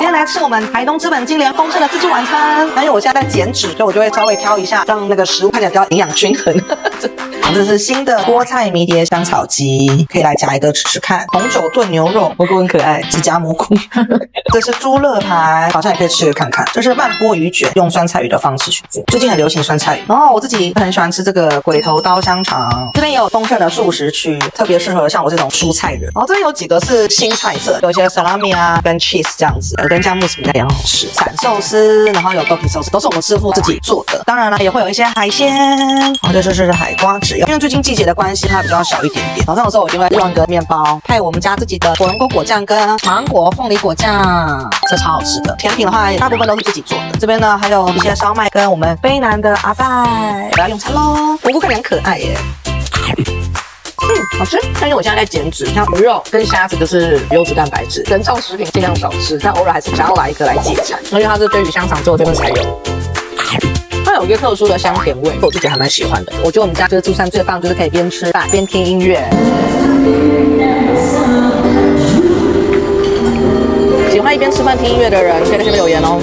今天来吃我们台东知本金莲丰盛的自助晚餐。因为我现在在减脂，所以我就会稍微挑一下，让那个食物看起来比较营养均衡。这是新的菠菜迷迭香炒鸡，可以来夹一个吃吃看。红酒炖牛肉，蘑菇很可爱，只夹蘑菇。这是猪肋排，好像也可以吃看看。这是慢波鱼卷，用酸菜鱼的方式去做，最近很流行酸菜鱼。然后我自己很喜欢吃这个鬼头刀香肠，这边也有丰盛的素食区，特别适合像我这种蔬菜人。然后这边有几个是新菜色，有一些 salami 啊跟 cheese 这样子，跟姜慕斯比也很好吃。散寿司，然后有豆皮寿司，都是我们师傅自己做的。当然了，也会有一些海鲜，然后这就是海瓜子。因为最近季节的关系，它比较小一点点。早上的时候我就会用一个面包，配我们家自己的火龙果果酱跟芒果凤梨果酱，这超好吃的。甜品的话，大部分都是自己做的。这边呢还有一些烧麦跟我们卑南的阿拜，我要用餐喽。蘑菇看起来很可爱耶。好吃。但因为我现在在减脂，像鱼肉跟虾子就是优质蛋白质，人造食品尽量少吃，但偶尔还是想要来一个来解馋，因为它是对鱼香肠只有这边才有。它有一个特殊的香甜味，我自己还蛮喜欢的。我觉得我们家这个自助餐最棒，就是可以边吃饭边听音乐。喜欢一边吃饭听音乐的人，可以在下面留言哦。